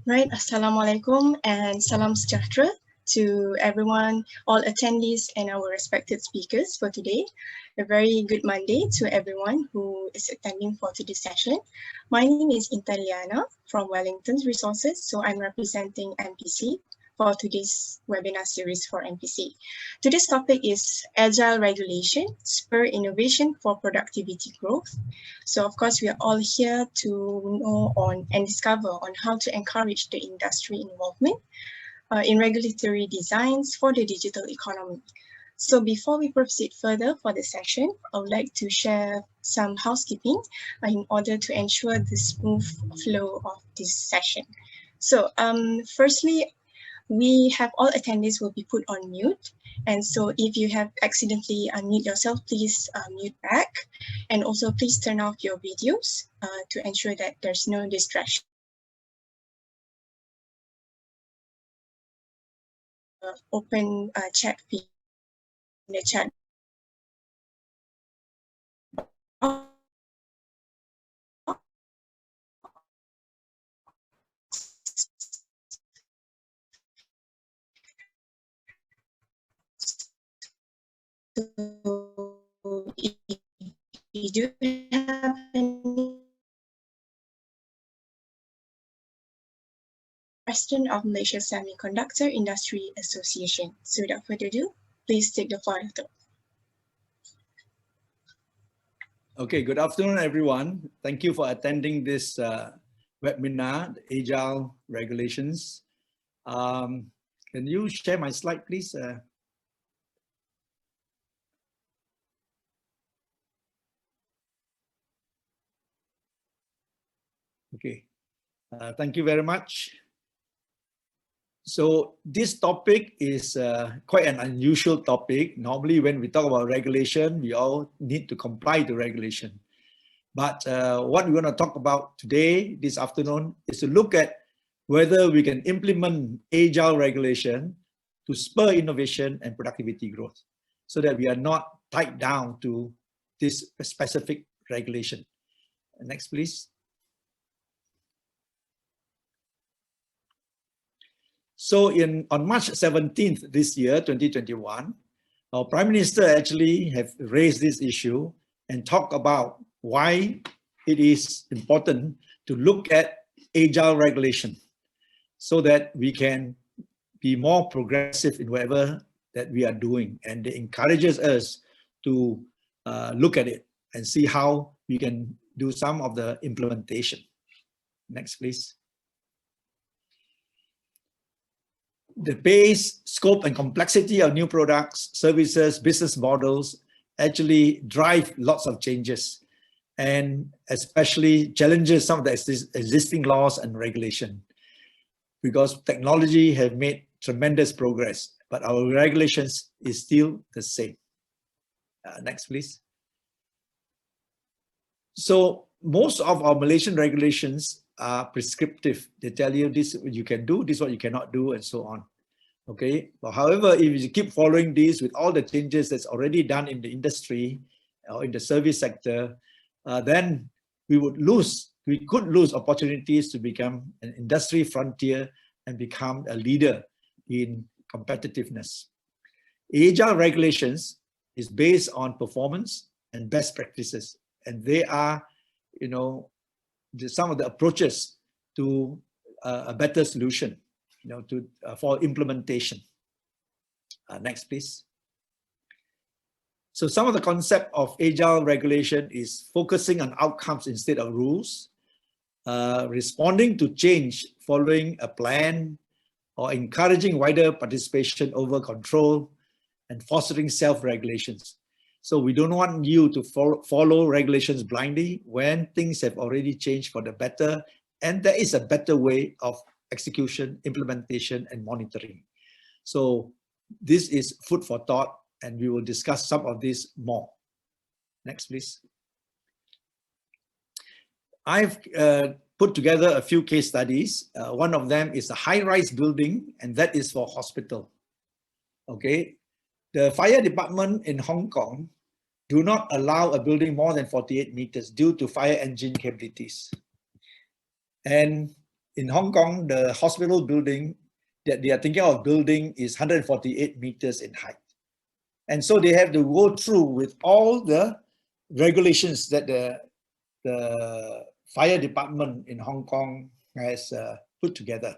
Right, Assalamualaikum and Salam Sejahtera to everyone, all attendees and our respected speakers for today. A very good Monday to everyone who is attending for today's session. My name is Intan Liyana from Wellington's Resources, so I'm representing MPC for today's webinar series for MPC. Today's topic is Agile Regulation, Spur Innovation for Productivity Growth. So of course, we are all here to know on and discover on how to encourage the industry involvement in regulatory designs for the digital economy. So before we proceed further for the session, I would like to share some housekeeping in order to ensure the smooth flow of this session. So firstly, we have all attendees will be put on mute. And so if you have accidentally unmute yourself, please mute back. And also please turn off your videos to ensure that there's no distraction. Open chat feed in the chat. So if you do have any President of Malaysia Semiconductor Industry Association. So without further ado, please take the floor. Okay, good afternoon, everyone. Thank you for attending this webinar, Agile Regulations. Can you share my slide, please? Okay, thank you very much. So this topic is quite an unusual topic. Normally when we talk about regulation, we all need to comply to regulation. But what we're going to talk about today, this afternoon, is to look at whether we can implement agile regulation to spur innovation and productivity growth so that we are not tied down to this specific regulation. Next, please. So on March 17th this year, 2021, our Prime Minister actually have raised this issue and talk about why it is important to look at agile regulation so that we can be more progressive in whatever that we are doing. And it encourages us to look at it and see how we can do some of the implementation. Next, please. The pace, scope, and complexity of new products, services, business models actually drive lots of changes and especially challenges some of the existing laws and regulation because technology have made tremendous progress, but our regulations is still the same. Next, please. So most of our Malaysian regulations are prescriptive. They tell you this what you can do, this what you cannot do, and so on. Okay, but however, if you keep following these with all the changes that's already done in the industry or in the service sector, then we could lose opportunities to become an industry frontier and become a leader in competitiveness. Agile regulations is based on performance and best practices, and they are, some of the approaches to a better solution, for implementation. Next, please. So some of the concept of agile regulation is focusing on outcomes instead of rules, responding to change following a plan, or encouraging wider participation over control, and fostering self-regulations. So we don't want you to follow regulations blindly when things have already changed for the better, and there is a better way of execution, implementation, and monitoring. So this is food for thought, and we will discuss some of this more. Next, please. I've put together a few case studies. One of them is a high-rise building, and that is for hospital. Okay, the fire department in Hong Kong do not allow a building more than 48 meters due to fire engine capabilities. And in Hong Kong, the hospital building that they are thinking of building is 148 meters in height. And so they have to go through with all the regulations that the fire department in Hong Kong has put together.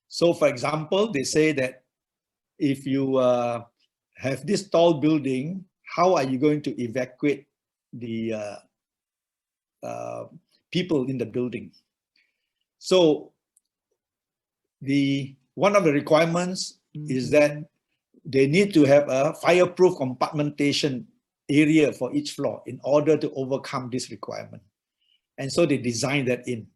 So for example, they say that if you have this tall building, how are you going to evacuate the people in the building? So one of the requirements is that they need to have a fireproof compartmentation area for each floor in order to overcome this requirement. And so they design that in.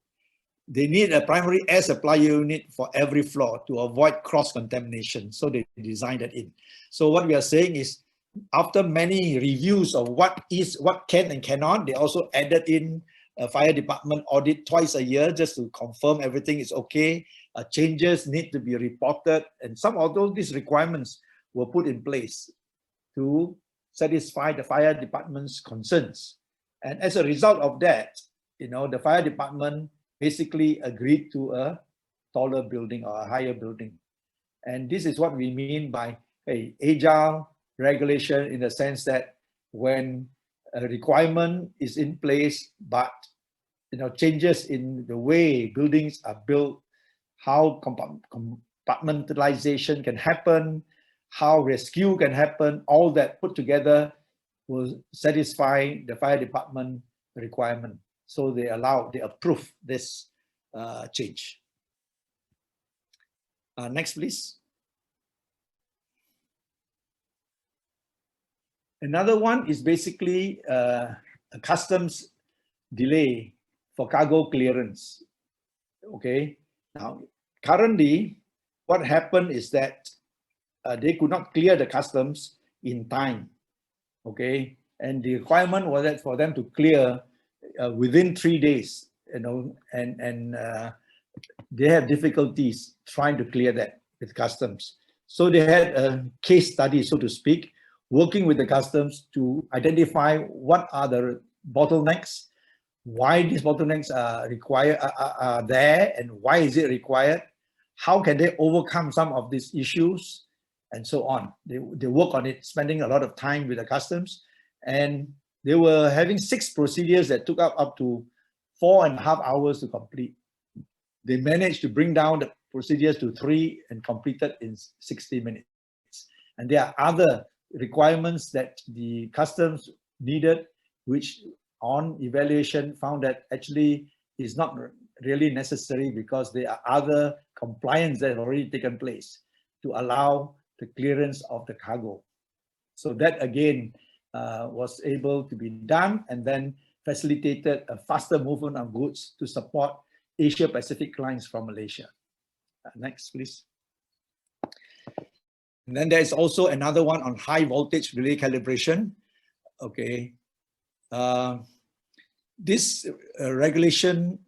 They need a primary air supply unit for every floor to avoid cross-contamination. So they design that in. So what we are saying is, after many reviews of what can and cannot, they also added in a fire department audit twice a year just to confirm everything is okay. Changes need to be reported, and some of these requirements were put in place to satisfy the fire department's concerns. And as a result of that, the fire department basically agreed to a taller building or a higher building. And this is what we mean by agile regulation, in the sense that when a requirement is in place, but changes in the way buildings are built, how compartmentalization can happen, how rescue can happen, all that put together will satisfy the fire department requirement. So they approve this change. Next, please. Another one is basically a customs delay for cargo clearance. Okay. Now, currently, what happened is that they could not clear the customs in time. Okay. And the requirement was that for them to clear within 3 days, and they have difficulties trying to clear that with customs. So they had a case study, so to speak, working with the customs to identify what are the bottlenecks, why these bottlenecks are there, and why is it required, how can they overcome some of these issues, and so on. They work on it, spending a lot of time with the customs, and they were having 6 procedures that took up to 4.5 hours to complete. They managed to bring down the procedures to 3 and completed in 60 minutes. And there are other requirements that the customs needed, which on evaluation found that actually is not really necessary, because there are other compliance that have already taken place to allow the clearance of the cargo. So that again was able to be done, and then facilitated a faster movement of goods to support Asia Pacific clients from Malaysia. Next, please. And then there's also another one on high voltage relay calibration. Okay. This regulation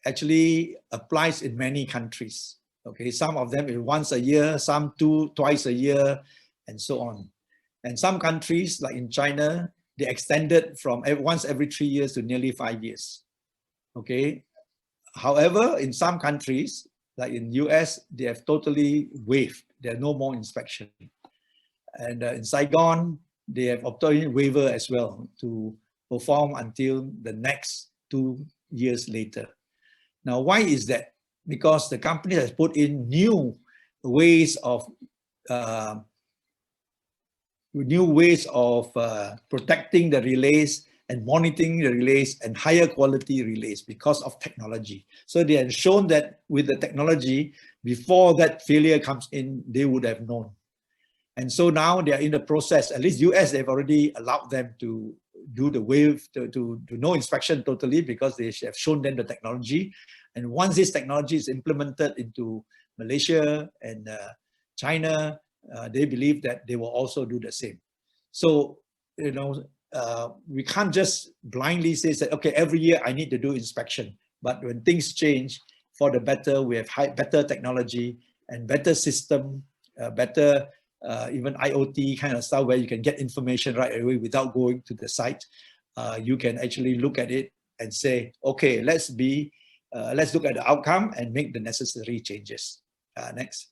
actually applies in many countries. Okay, some of them is once a year, some twice a year, and so on. And some countries, like in China, they extended from once every 3 years to nearly 5 years. Okay. However, in some countries, like in US, they have totally waived. There are no more inspection. And in Saigon, they have obtained waiver as well to perform until the next 2 years later. Now, why is that? Because the company has put in new ways of protecting the relays and monitoring the relays and higher quality relays because of technology. So they have shown that with the technology, before that failure comes in, they would have known. And so now they are in the process, at least US, they've already allowed them to do the wave, to no inspection totally, because they have shown them the technology. And once this technology is implemented into Malaysia and China, they believe that they will also do the same. So, we can't just blindly say that, okay, every year I need to do inspection. But when things change for the better, we have better technology and better system, better even IoT kind of stuff where you can get information right away without going to the site. You can actually look at it and say, okay, let's be let's look at the outcome and make the necessary changes. Next.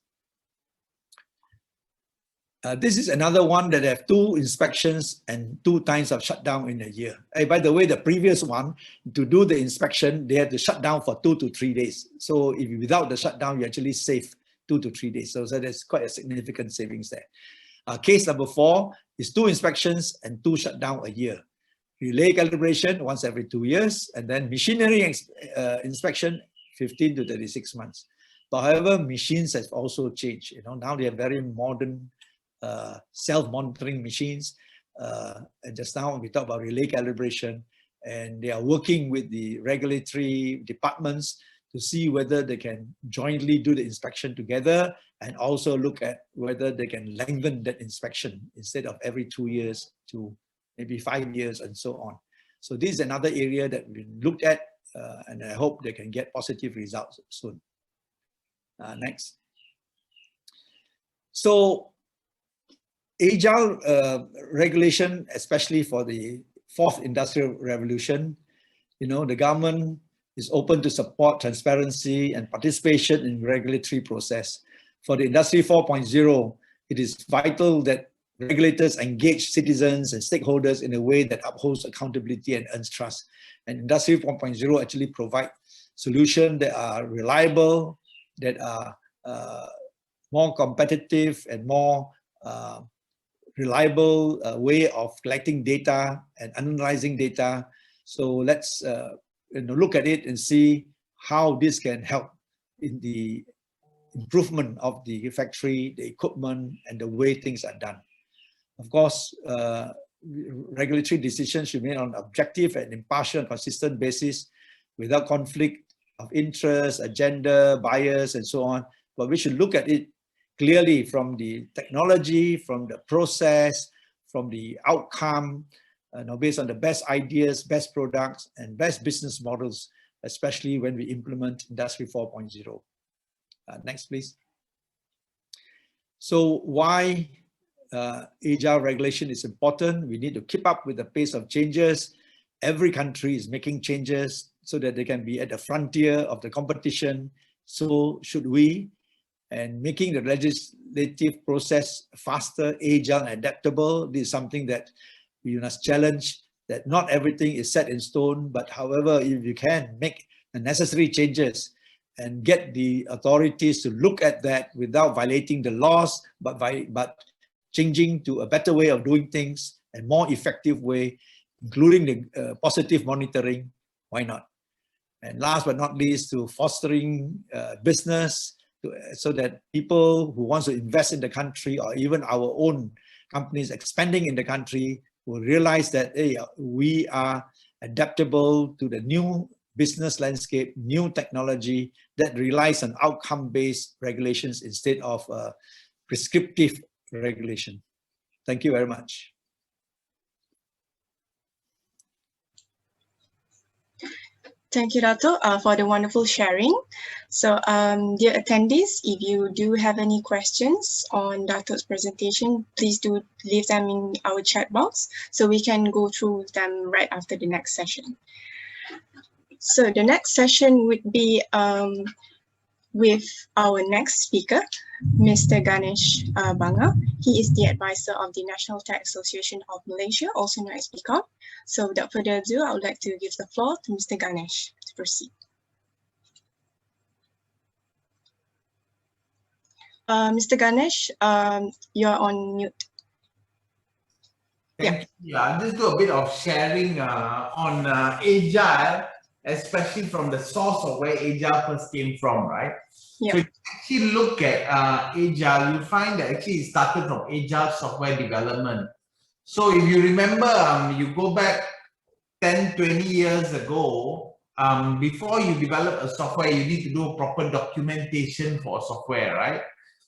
This is another one that have 2 inspections and 2 times of shutdown in a year. Hey, by the way, the previous one, to do the inspection, they had to shut down for 2 to 3 days. So if without the shutdown, you actually save 2 to 3 days. So there's quite a significant savings there. Case number 4 is 2 inspections and 2 shutdown a year. Relay calibration once every 2 years, and then machinery inspection 15 to 36 months. But however, machines have also changed. Now they have very modern self-monitoring machines. And just now we talked about relay calibration, and they are working with the regulatory departments to see whether they can jointly do the inspection together, and also look at whether they can lengthen that inspection instead of every 2 years to maybe 5 years and so on. So this is another area that we looked at, and I hope they can get positive results soon. Next. So Agile regulation, especially for the 4th industrial revolution, the government is open to support transparency and participation in regulatory process. For the Industry 4.0, it is vital that regulators engage citizens and stakeholders in a way that upholds accountability and earns trust. And Industry 4.0 actually provide solutions that are reliable, that are more competitive and more reliable way of collecting data and analyzing data. So let's look at it and see how this can help in the improvement of the factory, the equipment, and the way things are done. Of course, regulatory decisions should be made on an objective and impartial and consistent basis without conflict of interest, agenda, bias, and so on. But we should look at it clearly from the technology, from the process, from the outcome, based on the best ideas, best products, and best business models, especially when we implement Industry 4.0. Next, please. So why Agile regulation is important? We need to keep up with the pace of changes. Every country is making changes so that they can be at the frontier of the competition. So should we. And making the legislative process faster, agile, and adaptable. This is something that we must challenge, that not everything is set in stone, but however, if you can make the necessary changes and get the authorities to look at that without violating the laws, but changing to a better way of doing things and more effective way, including the positive monitoring, why not? And last but not least, to fostering business, so that people who want to invest in the country, or even our own companies expanding in the country, will realize that, hey, we are adaptable to the new business landscape, new technology that relies on outcome-based regulations instead of prescriptive regulation. Thank you very much. Thank you, Dato, for the wonderful sharing. So, dear attendees, if you do have any questions on Dato's presentation, please do leave them in our chat box so we can go through them right after the next session. So the next session would be with our next speaker, Mr. Ganesh Bangah. He is the advisor of the National Tech Association of Malaysia, also known as BCOM. So without further ado, I would like to give the floor to Mr. Ganesh to proceed. Mr. Ganesh, you're on mute. Thank you. I'll just do a bit of sharing on Agile, especially from the source of where Agile first came from, right? Yep. So if you actually look at Agile, you'll find that actually it started from Agile software development. So if you remember, you go back 10, 20 years ago, before you develop a software, you need to do a proper documentation for software, right?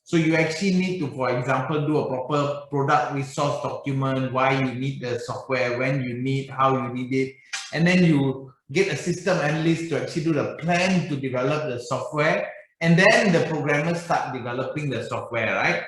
So you actually need to, for example, do a proper product resource document, why you need the software, when you need, how you need it. And then you get a system analyst to actually do the plan to develop the software. And then the programmers start developing the software, right?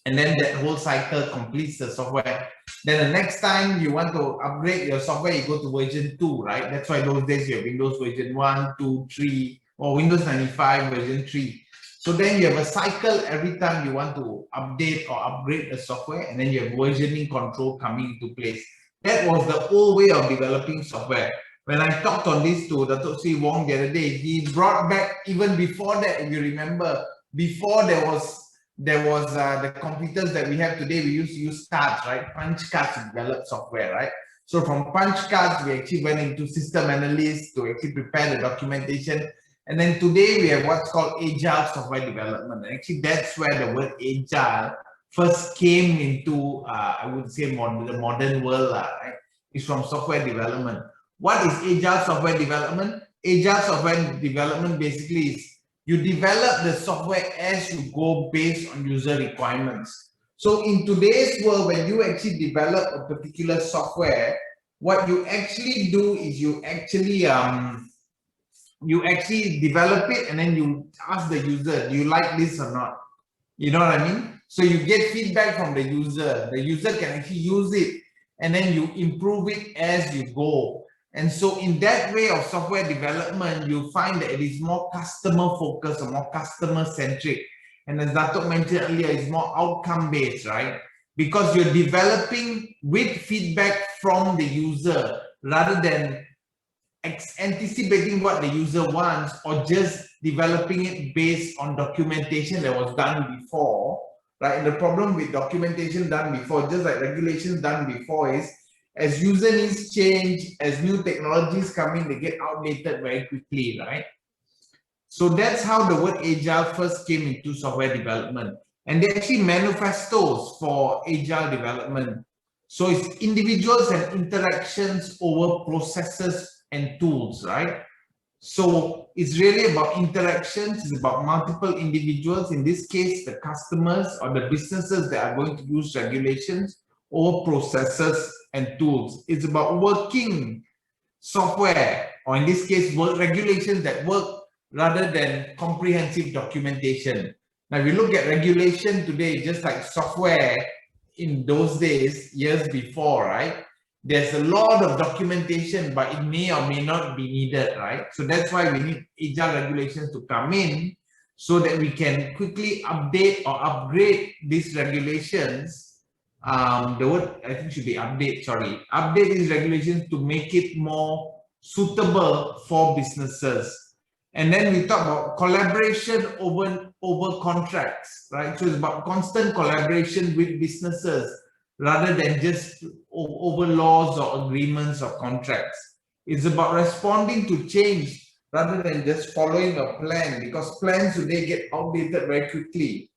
and then that whole cycle completes the software. Then the next time you want to upgrade your software, you go to version 2, right? That's why those days you have Windows version 1, 2, 3, or Windows 95 version 3. So then you have a cycle every time you want to update or upgrade the software, and then you have versioning control coming into place. That was the old way of developing software. When I talked on this to Dato Wong the other day, he brought back even before that, if you remember, before there was the computers that we have today, we used to use cards, right? Punch cards to develop software, right? So from punch cards, we actually went into system analysis to actually prepare the documentation. And then today we have what's called Agile software development. And actually, that's where the word Agile first came into, I would say, the modern world, right? It's from software development. What is Agile software development? Agile software development basically is you develop the software as you go based on user requirements. So in today's world, when you actually develop a particular software, what you actually do is you actually develop it and then you ask the user, do you like this or not? You know what I mean? So you get feedback from the user. The user can actually use it and then you improve it as you go. And so in that way of software development, you find that it is more customer focused or more customer centric. And as Dato mentioned earlier, it's more outcome based, right? Because you're developing with feedback from the user rather than anticipating what the user wants or just developing it based on documentation that was done before, right? And the problem with documentation done before, just like regulations done before, is as user needs change, as new technologies come in, they get outdated very quickly, right? So that's how the word Agile first came into software development. And there are actually manifestos for Agile development. So it's individuals and interactions over processes and tools, right? So it's really about interactions, it's about multiple individuals, in this case, the customers or the businesses that are going to use regulations or processes and tools. It's about working software, or in this case, regulations that work rather than comprehensive documentation. Now, if you look at regulation today, just like software in those days, years before, right? There's a lot of documentation, but it may or may not be needed, right? So that's why we need Agile regulations to come in so that we can quickly update or upgrade these regulations. The word I think should be update, sorry. Update these regulations to make it more suitable for businesses. And then we talk about collaboration over contracts, right? So it's about constant collaboration with businesses rather than just over laws or agreements or contracts. It's about responding to change rather than just following a plan, because plans today get outdated very quickly.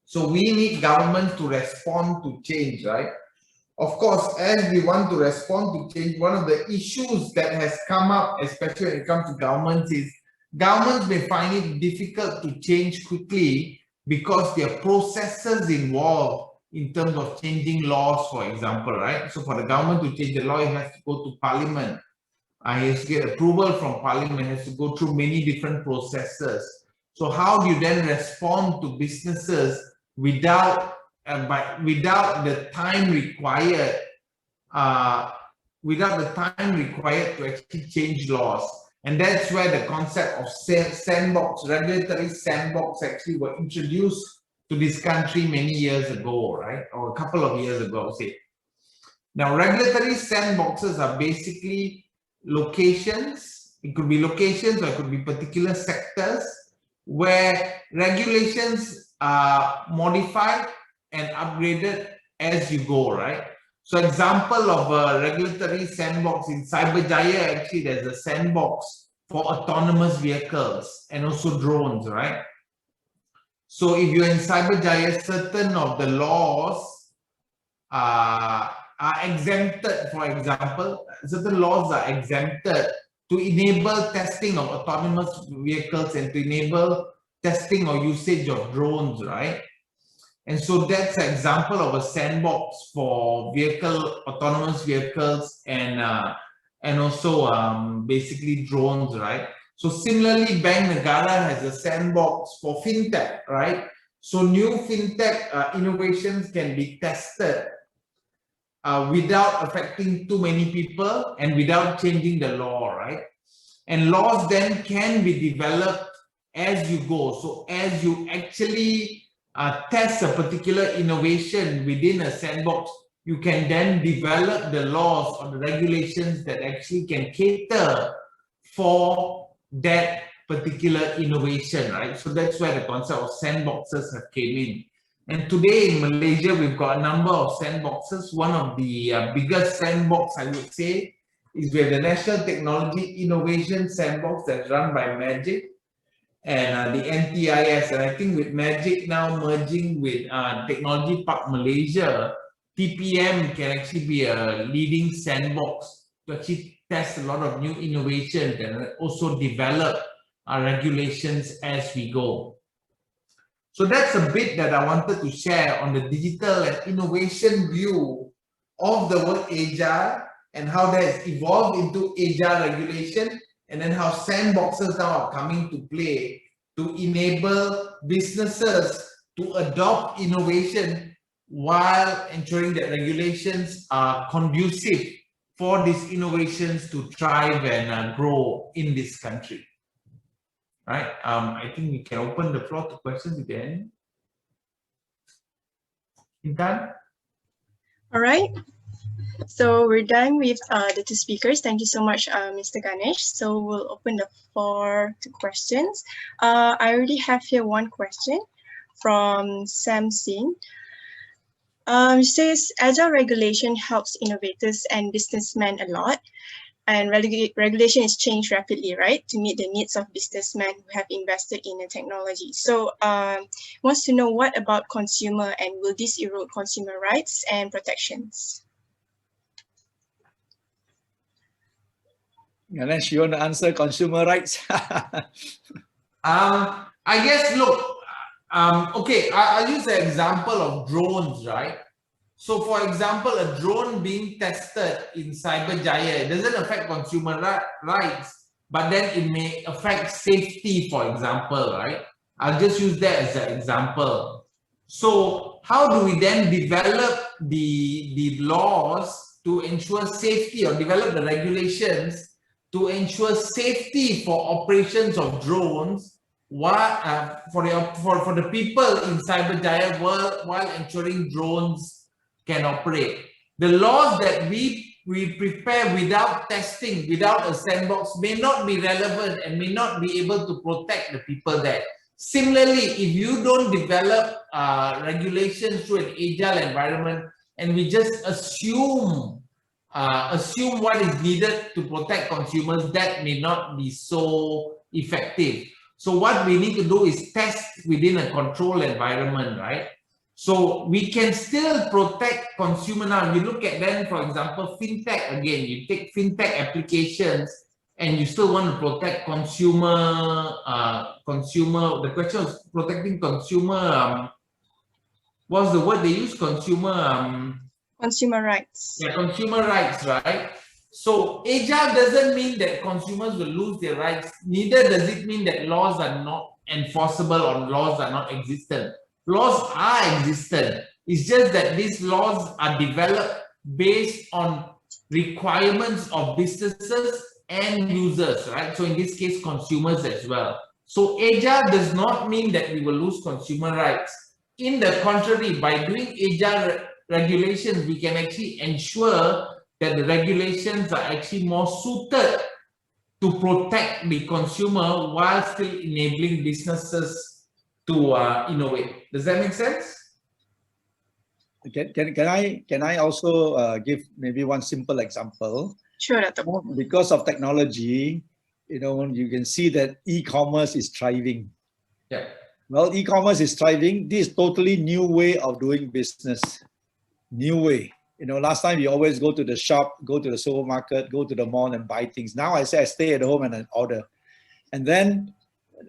So we need government to respond to change, right? Of course, as we want to respond to change, one of the issues that has come up, especially when it comes to governments, is governments may find it difficult to change quickly because there are processes involved in terms of changing laws, for example, right? So for the government to change the law, it has to go to parliament. It has to get approval from parliament, it has to go through many different processes. So how do you then respond to businesses without the time required, to actually change laws? And that's where the concept of sandbox, regulatory sandbox, actually were introduced to this country many years ago, right? Or a couple of years ago, say. Now, regulatory sandboxes are basically locations. It could be locations or it could be particular sectors where regulations are modified and upgraded as you go, right? So example of a regulatory sandbox in Cyberjaya, actually there's a sandbox for autonomous vehicles and also drones, right? So if you're in Cyberjaya, certain of the laws are exempted, for example, certain laws are exempted to enable testing of autonomous vehicles and to enable testing or usage of drones, right? And so that's an example of a sandbox for autonomous vehicles and also basically drones, right? So similarly, Bank Negara has a sandbox for fintech, right? So new fintech innovations can be tested without affecting too many people and without changing the law, right? And laws then can be developed as you go. So as you actually test a particular innovation within a sandbox, you can then develop the laws or the regulations that actually can cater for that particular innovation, right? So that's where the concept of sandboxes have came in. And today in Malaysia, we've got a number of sandboxes. One of the biggest sandbox, I would say, is we have the National Technology Innovation Sandbox that's run by YBhg and the NTIS. And I think with YBhg now merging with Technology Park Malaysia, TPM can actually be a leading sandbox to actually test a lot of new innovations and also develop our regulations as we go. So that's a bit that I wanted to share on the digital and innovation view of the word agile and how that has evolved into agile regulation, and then how sandboxes now are coming to play to enable businesses to adopt innovation while ensuring that regulations are conducive for these innovations to thrive and grow in this country. Right. I think we can open the floor to questions again. Intan? All right. So we're done with the two speakers. Thank you so much, Mr. Ganesh. So we'll open the floor to questions. I already have here one question from Sam Singh. It says, Agile regulation helps innovators and businessmen a lot. And regulation is changed rapidly, right, to meet the needs of businessmen who have invested in the technology. So wants to know, what about consumer, and will this erode consumer rights and protections? Ganesh, you want to answer consumer rights? I guess, look, okay, I'll use the example of drones, right? So for example, a drone being tested in Cyberjaya, it doesn't affect consumer rights, but then it may affect safety, for example, right? I'll just use that as an example. So how do we then develop the laws to ensure safety, or develop the regulations to ensure safety for operations of drones for the people in Cyberjaya while ensuring drones can operate? The laws that we prepare without testing, without a sandbox, may not be relevant and may not be able to protect the people there. Similarly, if you don't develop regulations through an agile environment and we just assume what is needed to protect consumers, that may not be so effective. So what we need to do is test within a controlled environment, right? So we can still protect consumer. Now you look at them, for example, fintech again, you take fintech applications and you still want to protect consumer, the question is protecting consumer, what's the word they use? Consumer rights. Yeah, consumer rights, right? So agile doesn't mean that consumers will lose their rights. Neither does it mean that laws are not enforceable or laws are not existent. Laws are existent. It's just that these laws are developed based on requirements of businesses and users, right? So in this case, consumers as well. So agile does not mean that we will lose consumer rights. In the contrary, by doing agile regulations, we can actually ensure that the regulations are actually more suited to protect the consumer while still enabling businesses to innovate. Does that make sense? Can I also give maybe one simple example? Sure, Dato. Because of technology, you can see that e-commerce is thriving. Yeah. Well, e-commerce is thriving. This is totally new way of doing business. New way. Last time you always go to the shop, go to the supermarket, go to the mall and buy things. Now I say I stay at home and I order. And then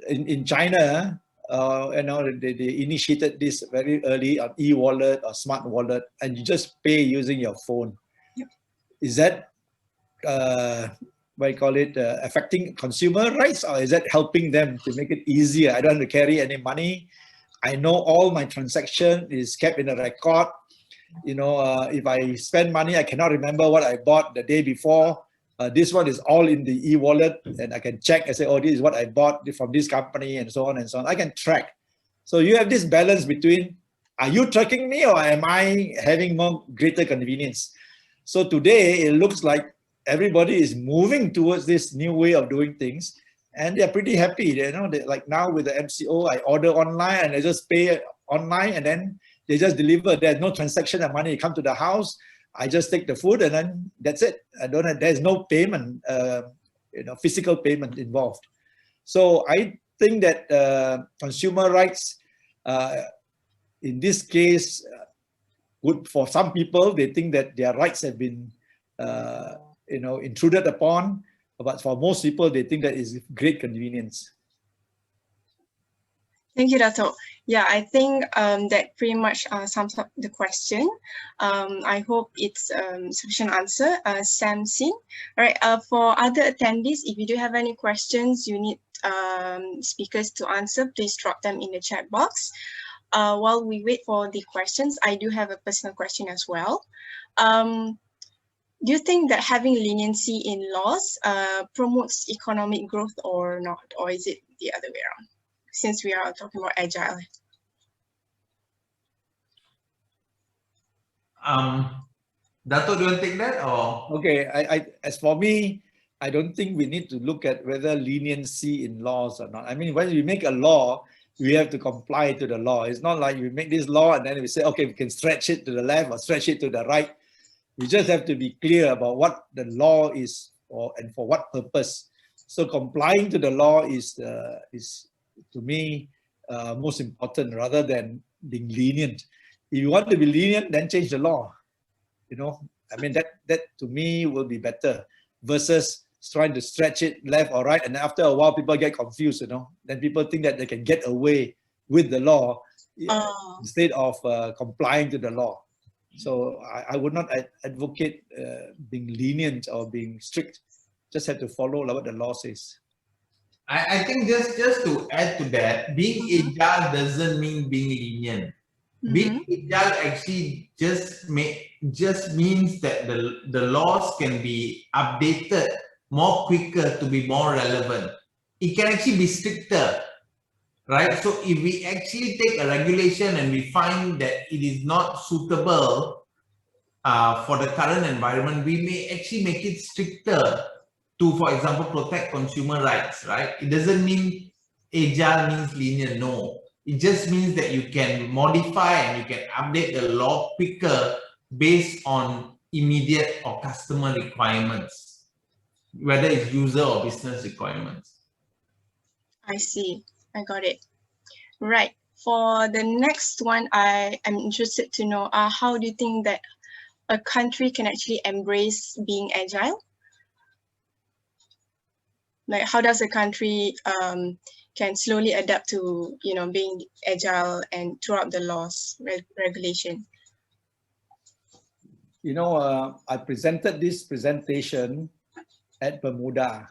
in China, they initiated this very early on e-wallet or smart wallet, and you just pay using your phone. Yep. Is that affecting consumer rights, or is that helping them to make it easier? I don't have to carry any money. I know all my transaction is kept in a record. You know, if I spend money, I cannot remember what I bought the day before. This one is all in the e-wallet, and I can check and say, oh, this is what I bought from this company, and so on and so on. I can track. So you have this balance between, are you tracking me or am I having more greater convenience? So today it looks like everybody is moving towards this new way of doing things, and they're pretty happy. You know, like now with the MCO, I order online and I just pay online, and then they just deliver. There's no transaction of money. Come to the house, I just take the food, and then that's it. I don't have, there's no payment, you know, physical payment involved. So I think that consumer rights, in this case, would, for some people, they think that their rights have been, you know, intruded upon. But for most people, they think that is great convenience. Thank you, Dato. Yeah, I think that pretty much sums up the question. I hope it's sufficient answer. Sam Sin. All right, for other attendees, if you do have any questions you need speakers to answer, please drop them in the chat box. While we wait for the questions, I do have a personal question as well. Do you think that having leniency in laws promotes economic growth or not? Or is it the other way around? Since we are talking about agile. Dato, do you want to take that or? Okay, as for me, I don't think we need to look at whether leniency in laws or not. I mean, when we make a law, we have to comply to the law. It's not like we make this law and then we say, okay, we can stretch it to the left or stretch it to the right. We just have to be clear about what the law is and for what purpose. So complying to the law is to me most important rather than being lenient. If you want to be lenient, then change the law. You know, I mean, that to me will be better versus trying to stretch it left or right, and after a while people get confused. You know, then people think that they can get away with the law instead of complying to the law. So I would not advocate being lenient or being strict. Just have to follow what the law says. I think just to add to that, being agile doesn't mean being lenient. Being agile actually just means that the laws can be updated more quicker to be more relevant. It can actually be stricter, right? So if we actually take a regulation and we find that it is not suitable for the current environment, we may actually make it stricter to, for example, protect consumer rights, right? It doesn't mean agile means linear, no. It just means that you can modify and you can update the law quicker based on immediate or customer requirements, whether it's user or business requirements. I see. I got it. Right. For the next one, I am interested to know how do you think that a country can actually embrace being agile? Like, how does a country can slowly adapt to, you know, being agile and throughout the laws, regulation? You know, I presented this presentation at Bermuda.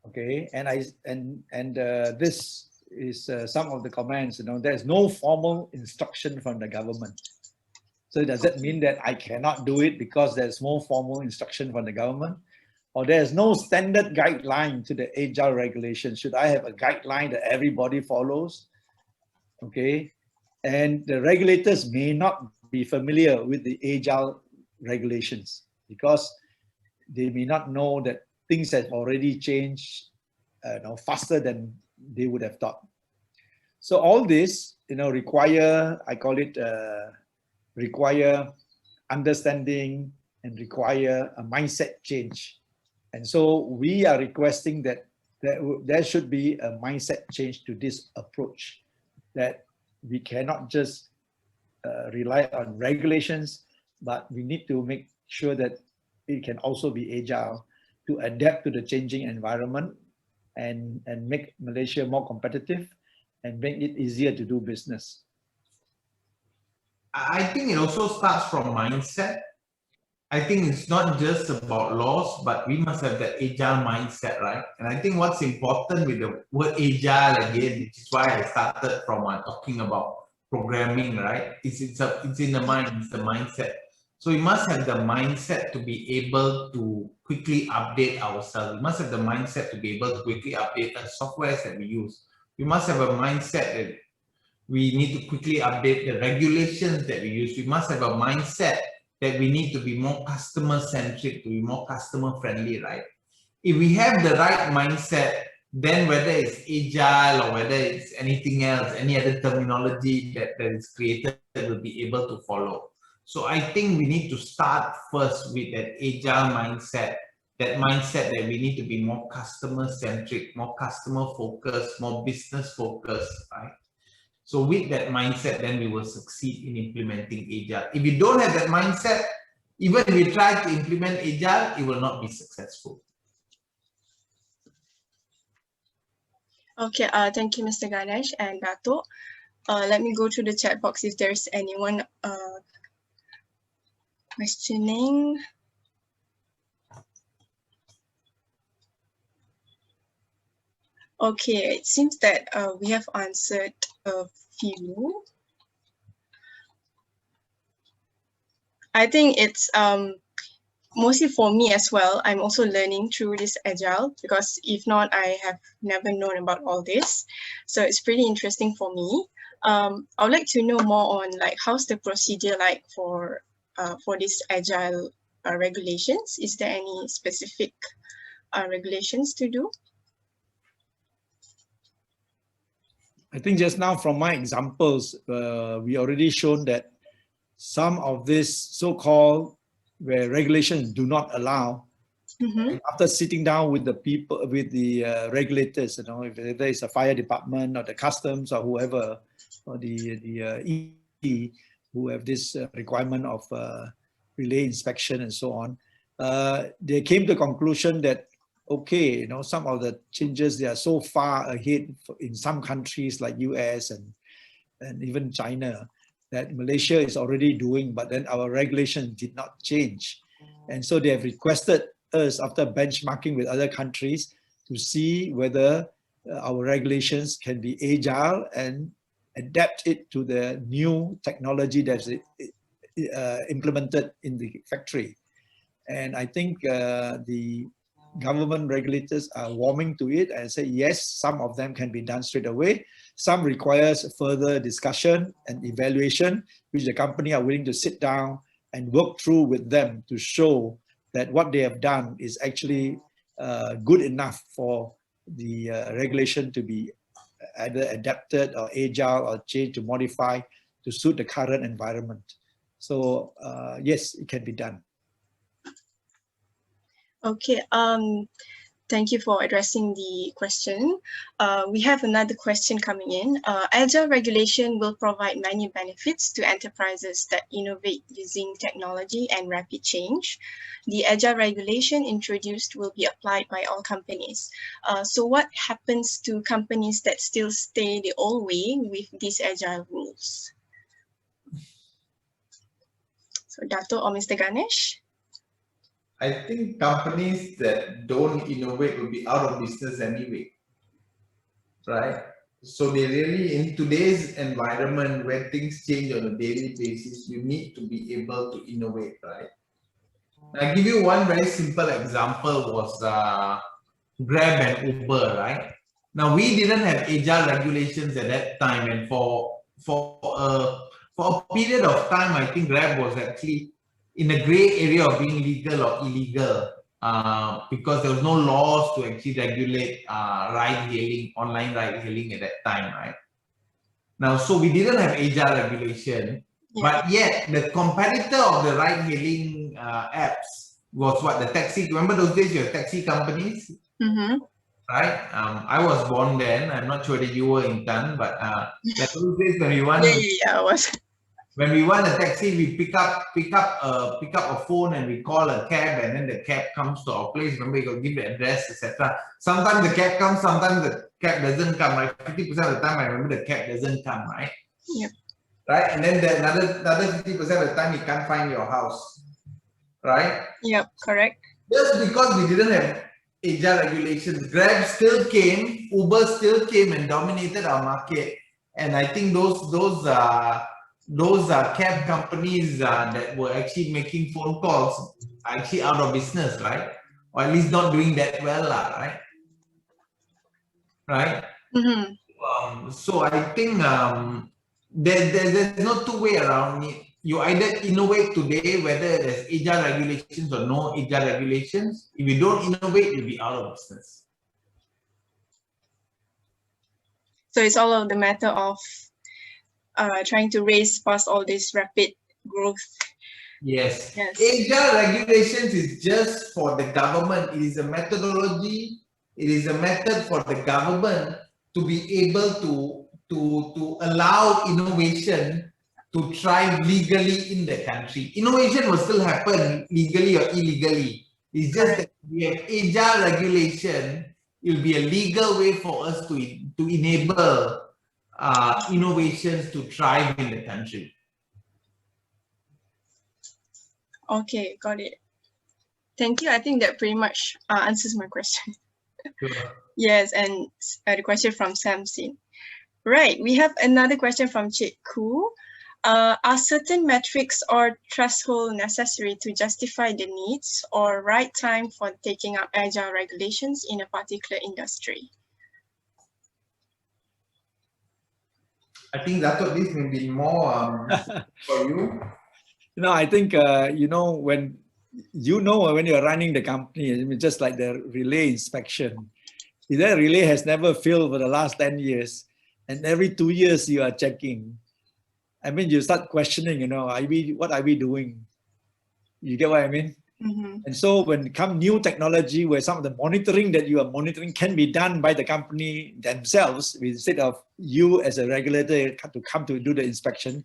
Okay, and this is some of the comments. You know, there's no formal instruction from the government. So does that mean that I cannot do it because there's no formal instruction from the government? Or there's no standard guideline to the Agile regulation? Should I have a guideline that everybody follows? Okay, and the regulators may not be familiar with the Agile regulations because they may not know that things have already changed faster than they would have thought. So all this, you know, require, I call it, require understanding and require a mindset change. And so we are requesting that there should be a mindset change to this approach, that we cannot just rely on regulations, but we need to make sure that it can also be agile to adapt to the changing environment and make Malaysia more competitive and make it easier to do business. I think it also starts from mindset. I think it's not just about laws, but we must have that agile mindset, right? And I think what's important with the word agile again, which is why I started from talking about programming, right? It's in the mind, it's the mindset. So we must have the mindset to be able to quickly update ourselves. We must have the mindset to be able to quickly update the softwares that we use. We must have a mindset that we need to quickly update the regulations that we use. We must have a mindset that we need to be more customer centric, to be more customer friendly, right? If we have the right mindset, then whether it's agile or whether it's anything else, any other terminology that is created, will be able to follow. So I think we need to start first with that agile mindset, that mindset that we need to be more customer centric, more customer focused, more business focused, right? So with that mindset, then we will succeed in implementing Agile. If you don't have that mindset, even if you try to implement Agile, it will not be successful. Okay, thank you, Mr. Ganesh and Dato. Let me go to the chat box if there's anyone questioning. Okay, it seems that we have answered a few. I think it's mostly for me as well. I'm also learning through this Agile, because if not, I have never known about all this. So it's pretty interesting for me. I would like to know more on like how's the procedure like for this Agile regulations. Is there any specific regulations to do? I think just now from my examples, we already shown that some of this so-called where regulations do not allow, after sitting down with the people, with the regulators, you know, if there is a fire department or the customs or whoever, or the E who have this requirement of relay inspection and so on, they came to the conclusion that, okay, you know, some of the changes, they are so far ahead in some countries like US and even China, that Malaysia is already doing, but then our regulation did not change. And so they have requested us, after benchmarking with other countries, to see whether our regulations can be agile and adapt it to the new technology that's implemented in the factory. And I think the government regulators are warming to it and say, yes, some of them can be done straight away. Some requires further discussion and evaluation, which the company are willing to sit down and work through with them to show that what they have done is actually good enough for the regulation to be either adapted or agile or changed to modify to suit the current environment. So yes, it can be done. Okay, thank you for addressing the question. We have another question coming in. Agile regulation will provide many benefits to enterprises that innovate using technology and rapid change. The Agile regulation introduced will be applied by all companies. So what happens to companies that still stay the old way with these Agile rules? So Dato or Mr. Ganesh? I think companies that don't innovate will be out of business anyway, right? So they really, in today's environment where things change on a daily basis, you need to be able to innovate, right? I'll give you one very simple example was Grab and Uber, right? Now we didn't have agile regulations at that time, and for a period of time, I think Grab was actually in a gray area of being legal or illegal because there was no laws to actually regulate ride-hailing, online ride-hailing at that time, right? Now, so we didn't have agile regulation, but yet the competitor of the ride-hailing apps was what? The taxi. Remember those days you have taxi companies? Right? I was born then. I'm not sure that you were Intan, but those days when we want, I was. When we want a taxi, we pick up a phone and we call a cab, and then the cab comes to our place. Remember, you give the address, etc. Sometimes the cab comes, sometimes the cab doesn't come. Right? 50% of the time, I remember the cab doesn't come. Right? Yep. Right, and then another 50% of the time, you can't find your house. right? Yep, correct. Just because we didn't have Agile regulations, Grab still came, Uber still came and dominated our market. And I think those cab companies that were actually making phone calls are actually out of business, right? Or at least not doing that well, right? Right? So I think there's no two way around it. You either innovate today, whether there's Agile regulations or no Agile regulations. If you don't innovate, you'll be out of business. So it's all of the matter of trying to race past all this rapid growth. Yes. Yes. Agile regulations is just for the government. It is a methodology. It is a method for the government to be able to allow innovation to thrive legally in the country. Innovation will still happen legally or illegally. It's just that we have Agile regulation. It will be a legal way for us to enable innovations to thrive in the country. Okay, got it. Thank you. I think that pretty much answers my question. Sure. Yes, and the question from Samson. Right, we have another question from Chit Koo. Are certain metrics or threshold necessary to justify the needs or right time for taking up agile regulations in a particular industry? I think Dato, this may be more for you. No, I think, when you're running the company, I mean, just like the relay inspection, if that relay has never failed for the last 10 years, and every 2 years you are checking, I mean, you start questioning, what are we doing? You get what I mean? And so when come new technology where some of the monitoring that you are monitoring can be done by the company themselves, instead of you as a regulator to come to do the inspection,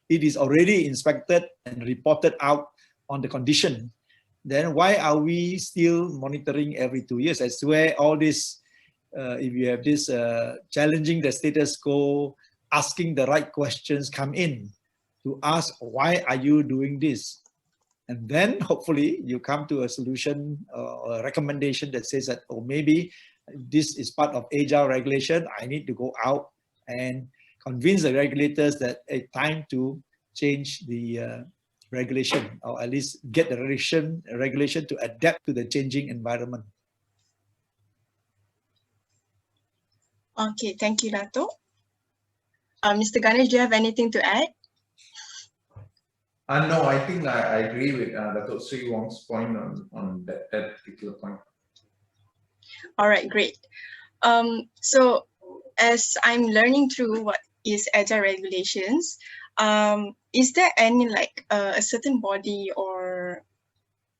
it is already inspected and reported out on the condition. Then why are we still monitoring every 2 years? That's where all this, if you have this challenging the status quo, asking the right questions come in to ask, why are you doing this? And then hopefully you come to a solution or a recommendation that says that, oh, maybe this is part of Agile regulation. I need to go out and convince the regulators that it's time to change the regulation, or at least get the regulation to adapt to the changing environment. Okay, thank you, Dato. Mr. Ganesh, do you have anything to add? No, I think I agree with Dato Sri Wong's point on that particular point. All right, great. So as I'm learning through what is Agile regulations, is there any a certain body, or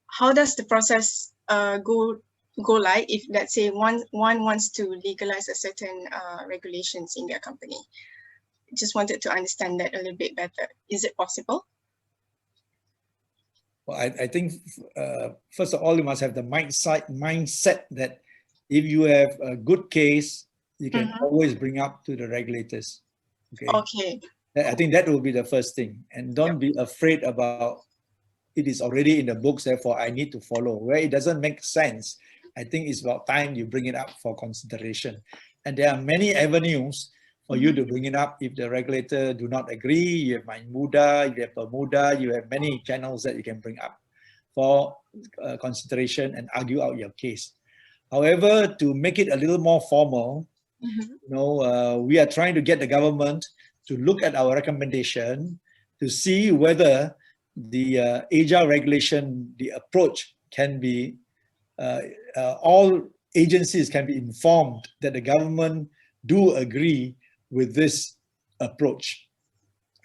how does the process go like if, let's say, one wants to legalize a certain regulations in their company? Just wanted to understand that a little bit better. Is it possible? Well, I think first of all, you must have the mindset that if you have a good case, you can always bring up to the regulators. Okay. I think that will be the first thing. And don't be afraid about it is already in the books, therefore I need to follow. Where it doesn't make sense, I think it's about time you bring it up for consideration. And there are many avenues for you to bring it up. If the regulator do not agree, you have Muda, you have Bermuda, you have many channels that you can bring up for consideration and argue out your case. However, to make it a little more formal, we are trying to get the government to look at our recommendation to see whether the Agile regulation, the approach can be, all agencies can be informed that the government do agree with this approach,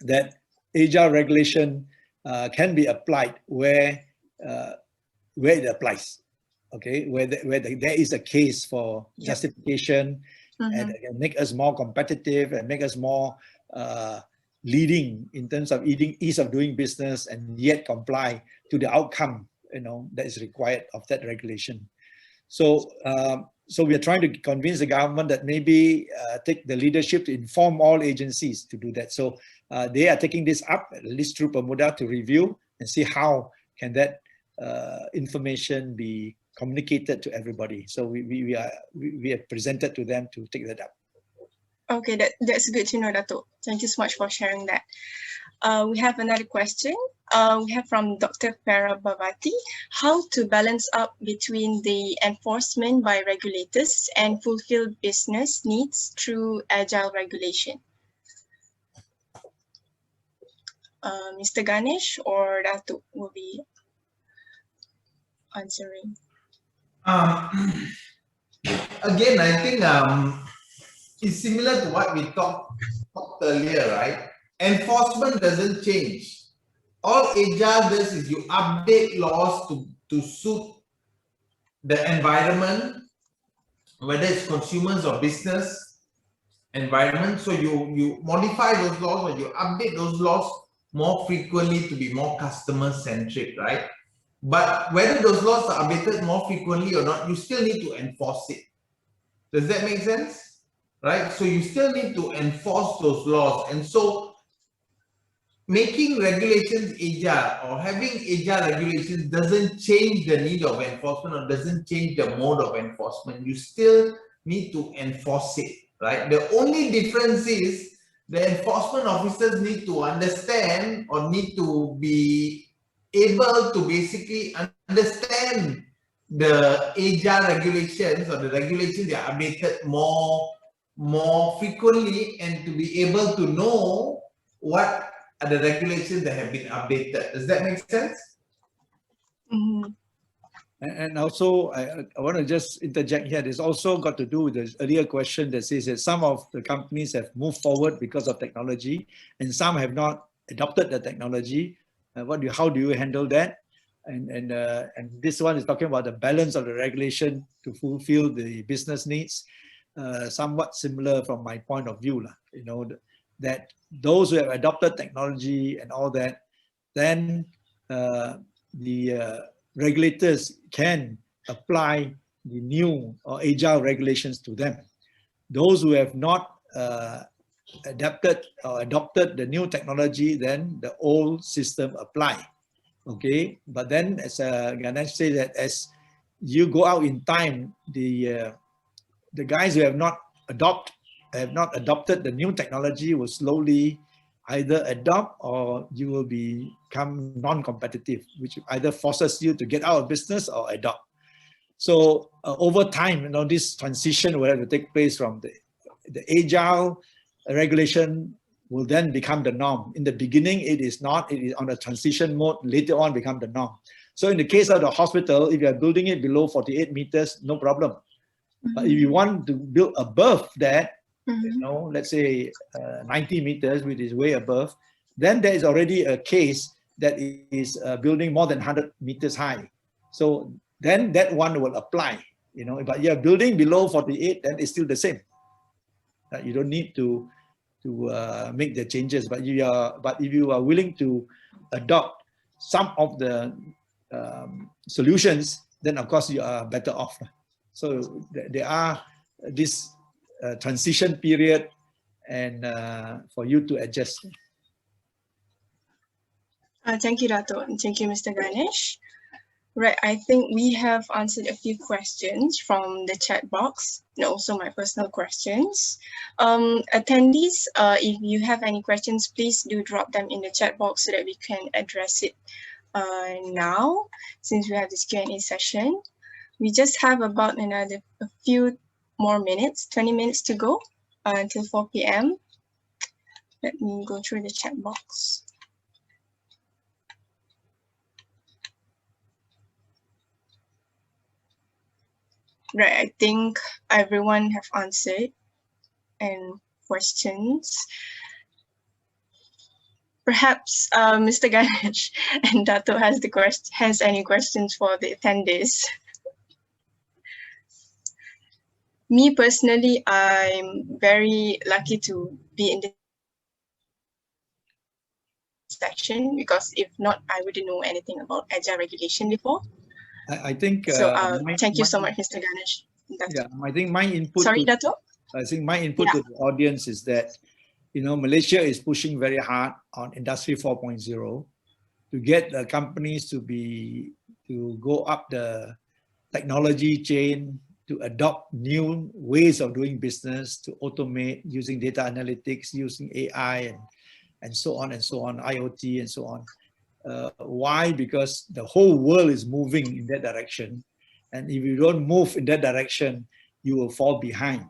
that Agile regulation can be applied where it applies, okay, where there is a case for justification, and it can make us more competitive and make us more leading in terms of ease of doing business, and yet comply to the outcome that is required of that regulation. So we are trying to convince the government that maybe take the leadership to inform all agencies to do that. So they are taking this up, at least through Bermuda, to review and see how can that information be communicated to everybody. So we have presented to them to take that up. Okay, that's good to know, Dato. Thank you so much for sharing that. We have another question. We have from Dr. Farah Bhavati. How to balance up between the enforcement by regulators and fulfill business needs through agile regulation? Mr. Ganesh or Dato will be answering. Again, I think it's similar to what we talked earlier, right? Enforcement doesn't change. All Agile does is you update laws to suit the environment, whether it's consumers or business environment. So you modify those laws or you update those laws more frequently to be more customer centric, right? But whether those laws are updated more frequently or not, you still need to enforce it. Does that make sense? Right? So you still need to enforce those laws. And so making regulations agile or having agile regulations doesn't change the need of enforcement or doesn't change the mode of enforcement. You still need to enforce it, right? The only difference is the enforcement officers need to understand or need to be able to basically understand the agile regulations or the regulations that are updated more frequently and to be able to know what are the regulations that have been updated. Does that make sense? Mm-hmm. And also, I want to just interject here. There's also got to do with the earlier question that says that some of the companies have moved forward because of technology, and some have not adopted the technology. How do you handle that? And this one is talking about the balance of the regulation to fulfill the business needs. Somewhat similar from my point of view, you know, that those who have adopted technology and all that, then the regulators can apply the new or agile regulations to them. Those who have not adapted or adopted the new technology, then the old system apply. Okay, but then as Ganesh said, that as you go out in time, the guys who have not adopted the new technology will slowly either adopt or you will become non-competitive, which either forces you to get out of business or adopt. So over time, you know, this transition will have to take place from the agile regulation will then become the norm. In the beginning, it is not, it is on a transition mode, later on become the norm. So in the case of the hospital, if you are building it below 48 meters, no problem. Mm-hmm. But if you want to build above that, mm-hmm. you know, let's say 90 meters, which is way above, then there is already a case that is building more than 100 meters high. So then that one will apply, you know, but you're building below 48, then it's still the same. You don't need to make the changes, but if you are willing to adopt some of the solutions, then of course you are better off. So there are this transition period and for you to adjust. Thank you, Dato, and thank you, Mr. Ganesh. Right, I think we have answered a few questions from the chat box and also my personal questions. Attendees, if you have any questions, please do drop them in the chat box so that we can address it now, since we have this Q&A session. We just have about a few more minutes, 20 minutes to go until 4 p.m. Let me go through the chat box. Right, I think everyone have answered and questions. Perhaps Mr. Ganesh and Dato has any questions for the attendees. Me personally, I'm very lucky to be in this section because if not, I wouldn't know anything about Agile regulation before. I think so. Thank you so much, Mr. Ganesh. Yeah, I think my input. Sorry, Dato. I think my input to the audience is that, you know, Malaysia is pushing very hard on Industry 4.0 to get companies to be to go up the technology chain, to adopt new ways of doing business, to automate using data analytics, using AI, and so on, IoT and so on. Why? Because the whole world is moving in that direction. And if you don't move in that direction, you will fall behind.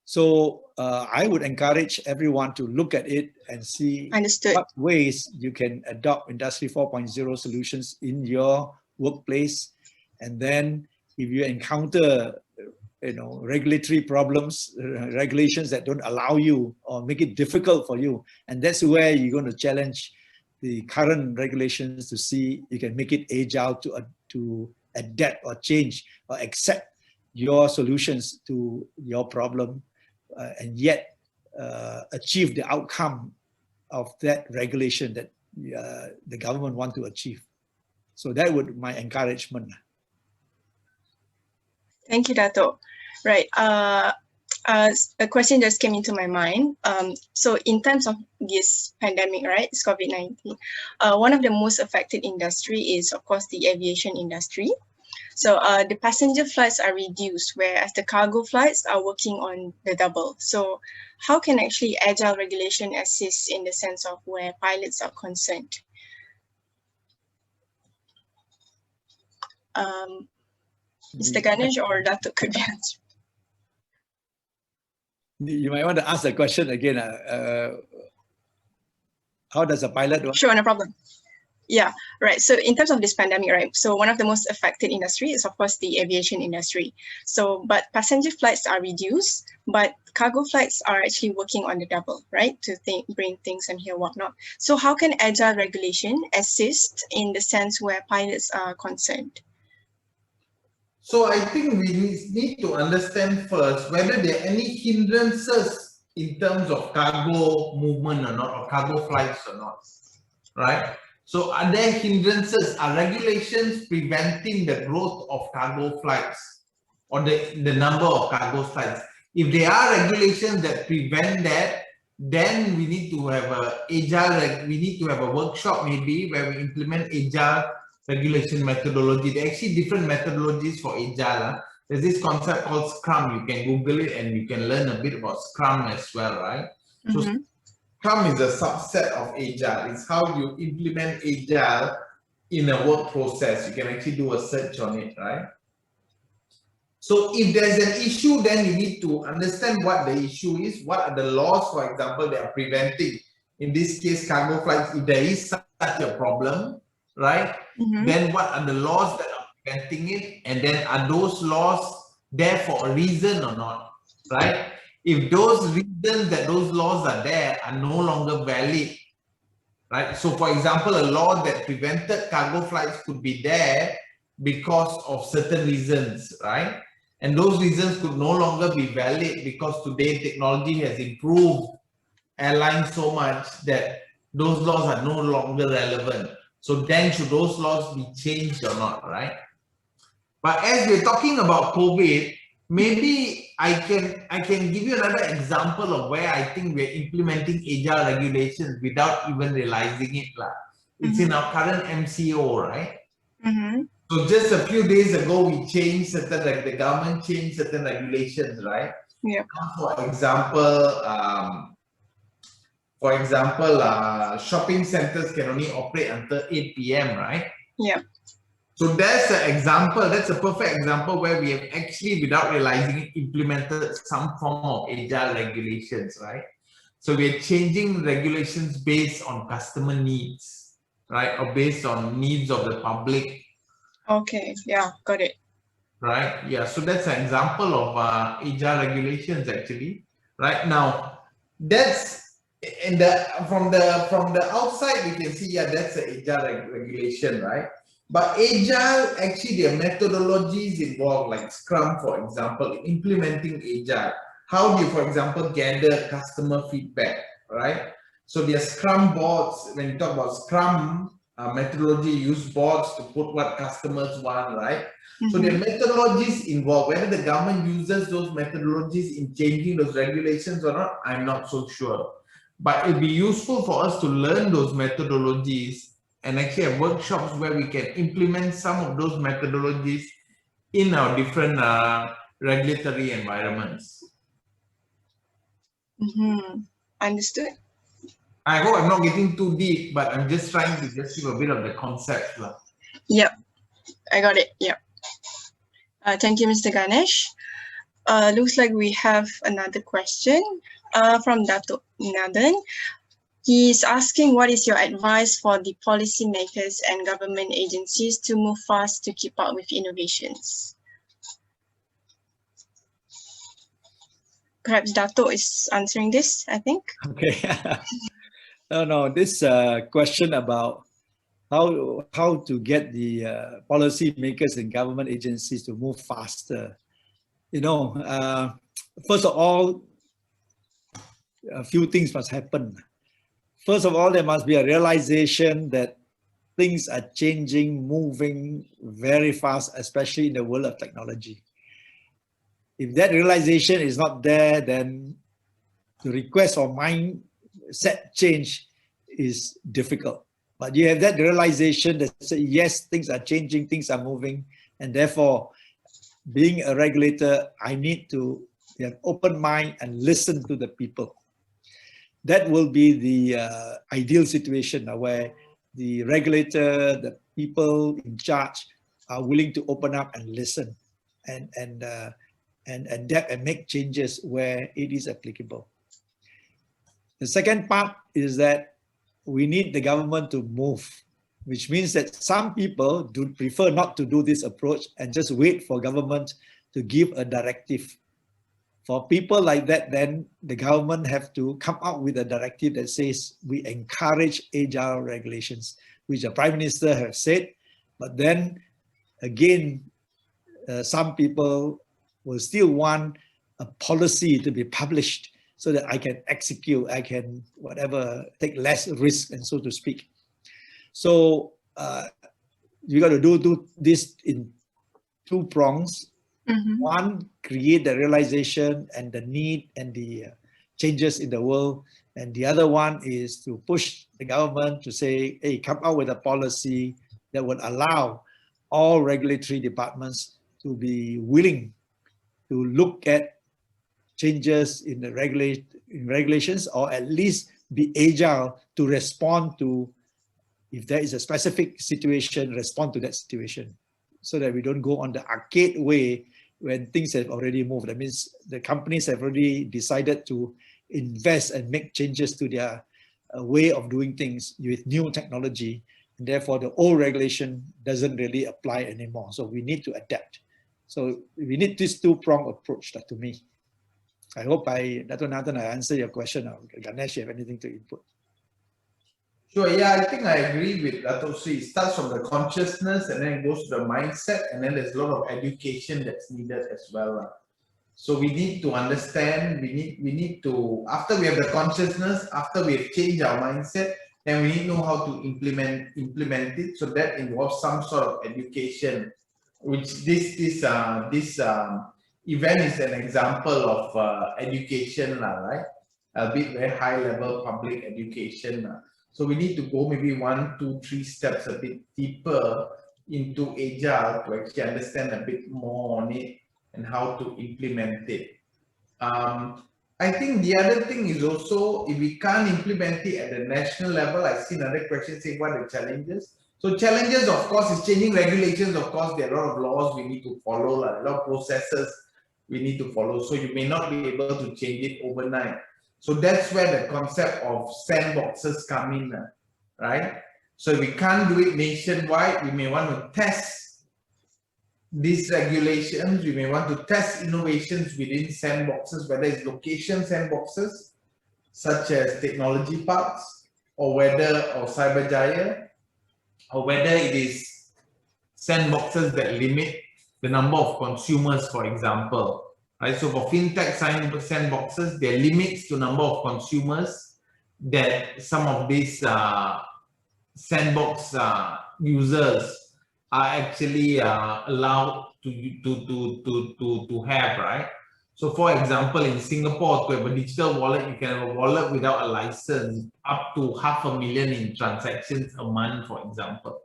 So I would encourage everyone to look at it and see what ways you can adopt Industry 4.0 solutions in your workplace. And then if you encounter regulatory problems, regulations that don't allow you or make it difficult for you, and that's where you're going to challenge the current regulations to see you can make it agile to adapt or change or accept your solutions to your problem, and yet achieve the outcome of that regulation that the government want to achieve. So that would be my encouragement. Thank you, Dato. Right. A question just came into my mind. So in terms of this pandemic, right, it's COVID-19, one of the most affected industry is, of course, the aviation industry. So the passenger flights are reduced, whereas the cargo flights are working on the double. So how can actually Agile Regulation assist in the sense of where pilots are concerned? Mr. Ganesh or Dato could be answered. You might want to ask the question again. How does a pilot work? Sure, no problem. Yeah, right. So in terms of this pandemic, right, so one of the most affected industry is, of course, the aviation industry. So, but passenger flights are reduced, but cargo flights are actually working on the double, right, to bring things in here, whatnot. So how can Agile Regulation assist in the sense where pilots are concerned? So I think we need to understand first whether there are any hindrances in terms of cargo movement or not, or cargo flights or not, right? So are there hindrances, are regulations preventing the growth of cargo flights or the number of cargo flights? If there are regulations that prevent that, then we need to have a workshop maybe where we implement Agile Regulation methodology. There are actually different methodologies for Agile. There's this concept called Scrum. You can Google it and you can learn a bit about Scrum as well, right? So Scrum is a subset of Agile. It's how you implement Agile in a work process. You can actually do a search on it, right? So if there's an issue, then you need to understand what the issue is. What are the laws, for example, that are preventing, in this case, cargo flights, if there is such a problem, right? Then what are the laws that are preventing it? And then are those laws there for a reason or not, right? If those reasons that those laws are there are no longer valid, right? So for example, a law that prevented cargo flights could be there because of certain reasons, right? And those reasons could no longer be valid because today technology has improved airlines so much that those laws are no longer relevant. So then should those laws be changed or not, right? But as we're talking about COVID, maybe I can give you another example of where I think we're implementing Agile regulations without even realizing it. It's in our current MCO, right? So just a few days ago, we changed certain, the government changed certain regulations, right? Yeah. For example, shopping centers can only operate until 8 p.m., right? Yeah. So that's an example, that's a perfect example where we have actually, without realizing it, implemented some form of Agile regulations, right? So we're changing regulations based on customer needs, right? Or based on needs of the public. Okay, yeah, got it. Right, yeah, so that's an example of Agile regulations actually. Right now, that's from the outside we can see, yeah, that's an Agile regulation, right? But Agile, actually there are methodologies involved, like Scrum, for example, implementing Agile. How do you, for example, gather customer feedback, right? So there are Scrum boards. When you talk about Scrum methodology, use boards to put what customers want, right? So there are methodologies involved. Whether the government uses those methodologies in changing those regulations or not, I'm not so sure. But it'd be useful for us to learn those methodologies and actually have workshops where we can implement some of those methodologies in our different regulatory environments. Understood. I hope I'm not getting too deep, but I'm just trying to just give a bit of the concept. Yep, I got it. Yep. Thank you, Mr. Ganesh. Looks like we have another question from Dato. Nathan. He's asking, what is your advice for the policymakers and government agencies to move fast to keep up with innovations? Perhaps Dato is answering this, I think. Okay. No, this question about how to get the policy makers and government agencies to move faster. First of all, a few things must happen. First of all, there must be a realization that things are changing, moving very fast, especially in the world of technology. If that realization is not there, then the request for mindset change is difficult. But you have that realization that say, yes, things are changing, things are moving, and therefore, being a regulator, I need to have an open mind and listen to the people. That will be the ideal situation where the regulator, the people in charge are willing to open up and listen and adapt and make changes where it is applicable. The second part is that we need the government to move, which means that some people do prefer not to do this approach and just wait for government to give a directive. For people like that, then the government have to come out with a directive that says we encourage agile regulations, which the Prime Minister has said. But then again, some people will still want a policy to be published so that I can execute, I can take less risk, and so to speak. So you got to do this in two prongs. One, create the realization and the need and the changes in the world. And the other one is to push the government to say, hey, come out with a policy that would allow all regulatory departments to be willing to look at changes in the regulations, or at least be agile to respond to, if there is a specific situation, respond to that situation, so that we don't go on the arcade way when things have already moved. That means the companies have already decided to invest and make changes to their way of doing things with new technology, and therefore the old regulation doesn't really apply anymore. So we need to adapt. So we need this two-pronged approach, to me. I hope Dato Nathan, I answered your question. Ganesh, you have anything to input? Sure, yeah, I think I agree with Dato. It starts from the consciousness and then it goes to the mindset, and then there's a lot of education that's needed as well. So we need to understand, we need to, after we have the consciousness, after we have changed our mindset, then we need to know how to implement it. So that involves some sort of education, which this event is an example of education, right? A bit very high level public education. So we need to go maybe 1, 2, 3 steps a bit deeper into Agile to actually understand a bit more on it and how to implement it. I think the other thing is also, if we can't implement it at the national level, I see another question saying, what are the challenges? So challenges, of course, is changing regulations. Of course, there are a lot of laws we need to follow, a lot of processes we need to follow. So you may not be able to change it overnight. So that's where the concept of sandboxes come in, right? So if we can't do it nationwide, we may want to test these regulations. We may want to test innovations within sandboxes, whether it's location sandboxes, such as technology parks, or Cyberjaya, or whether it is sandboxes that limit the number of consumers, for example. Right, so for fintech sandboxes, there are limits to number of consumers that some of these sandbox users are actually allowed to have, right? So for example, in Singapore, to have a digital wallet, you can have a wallet without a license up to 500,000 in transactions a month, for example.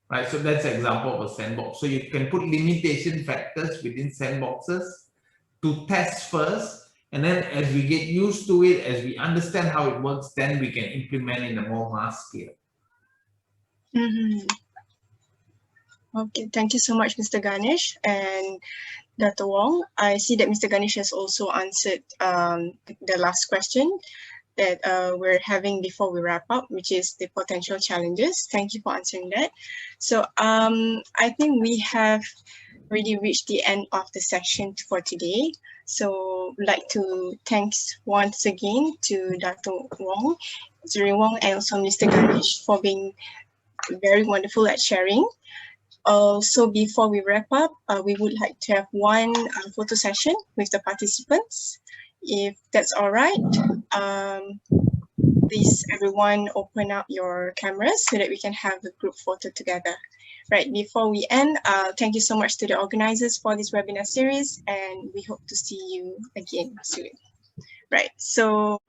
Right, so that's an example of a sandbox. So you can put limitation factors within sandboxes to test first, and then as we get used to it, as we understand how it works, then we can implement in a more mass scale. Okay, thank you so much, Mr. Ganesh and Dato Wong. I see that Mr. Ganesh has also answered the last question that we're having before we wrap up, which is the potential challenges. Thank you for answering that. So I think we have already reached the end of the session for today. So I'd like to thanks once again to Dato Wong, Seri Wong, and also Mr. Ganesh for being very wonderful at sharing. Also, before we wrap up, we would like to have one photo session with the participants. If that's all right, please everyone open up your cameras so that we can have a group photo together. Right, before we end, thank you so much to the organizers for this webinar series, and we hope to see you again soon. Right, so